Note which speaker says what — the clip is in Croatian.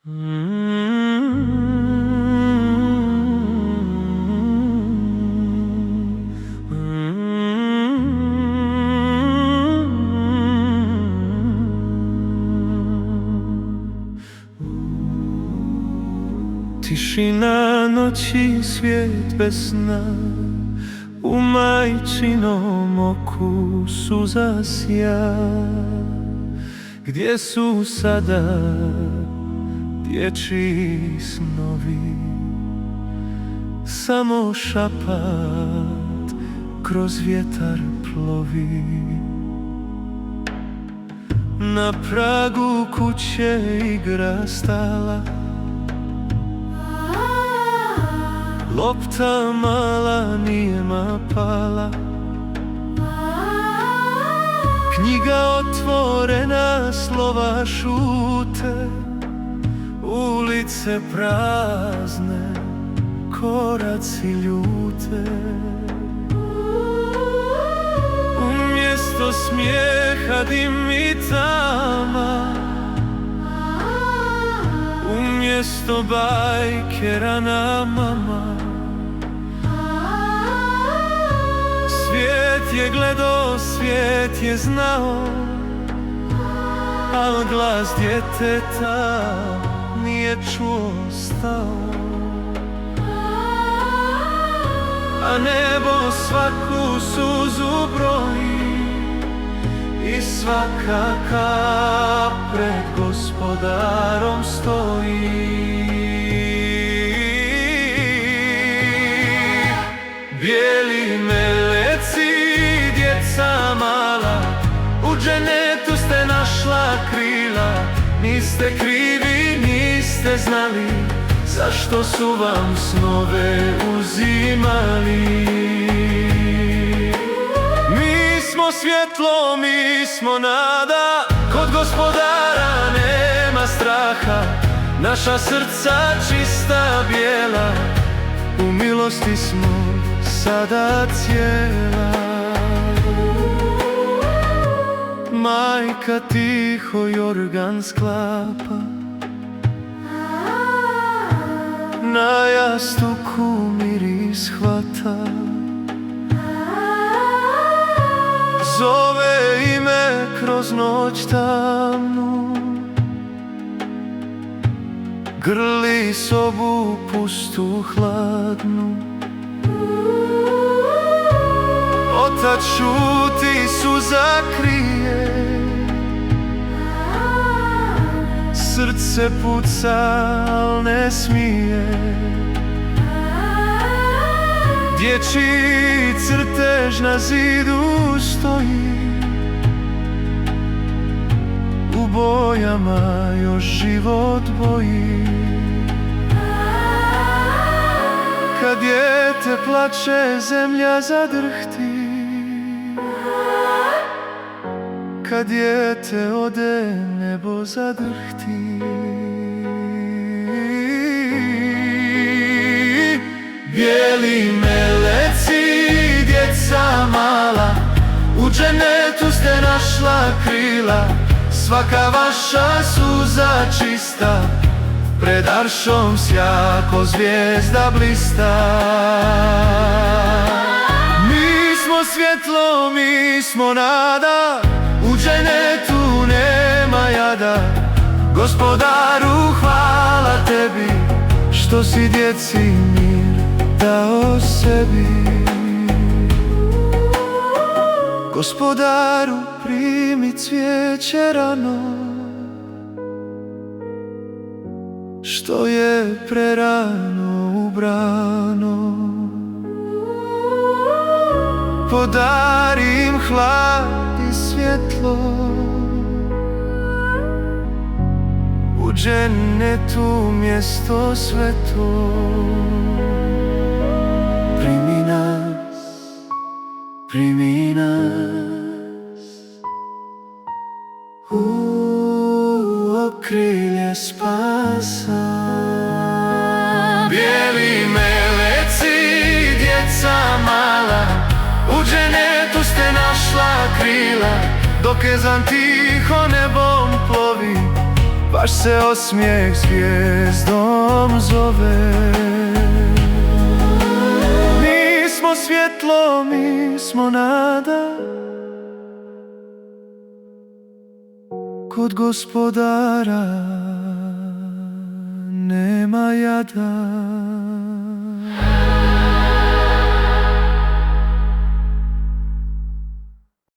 Speaker 1: Tišina noći, svijet bez sna, u majčinom oku suza sja. Gdje su sada dječji snovi? Samo šapat kroz vjetar plovi. Na pragu kuće igra stala, lopta mala nijema pala. Knjiga otvorena, slova šute, ulice prazne, koraci ljute. Umjesto smijeha dim i tama, umjesto bajke rana mama. Svijet je gledao, svijet je znao, al glas djeteta nije čuo, stao. A nebo svaku suzu broji i svaka kap pred Gospodarom stoji. Bijeli meleci, djeca mala, u dženetu ste našla krila. Niste krivi, niste znali, zašto su vam snove uzimali. Mi smo svjetlo, mi smo nada, kod Gospodara nema straha. Naša srca čista bijela, u milosti smo sada cijela. Majka tiho jorgan sklapa, na jastuku miris hvata. Zove ime kroz noć tamnu, grli sobu pustu hladnu. Otac šuti, suza krije, srce puca, al ne smije. Dječji crtež na zidu stoji, u bojama još život boji. Kad dijete plače, zemlja zadrhti. Kad dijete ode, nebo zadrhti. Bijeli meleci, djeca mala, u dženetu ste našla krila. Svaka vaša suza čista, pred aršom sja ko zvijezda blista. Mi smo svjetlo, mi smo nada, u dženetu nema jada. Gospodaru, hvala tebi, što si djeci mir dao sebi. Gospodaru, primi cvijeće rano, što je prerano ubrano. Podari im hlad i svjetlo, u dženetu mjesto sveto. Primi nas, primi nas u okrilje spasa. Bijeli meleci, djeca mala, u dženetu ste našla krila. Dok ezan tiho nebom plovi, vaš se osmijeh zvijezdom zove. Mi smo svjetlo, mi smo nada, kod gospodara nema jada.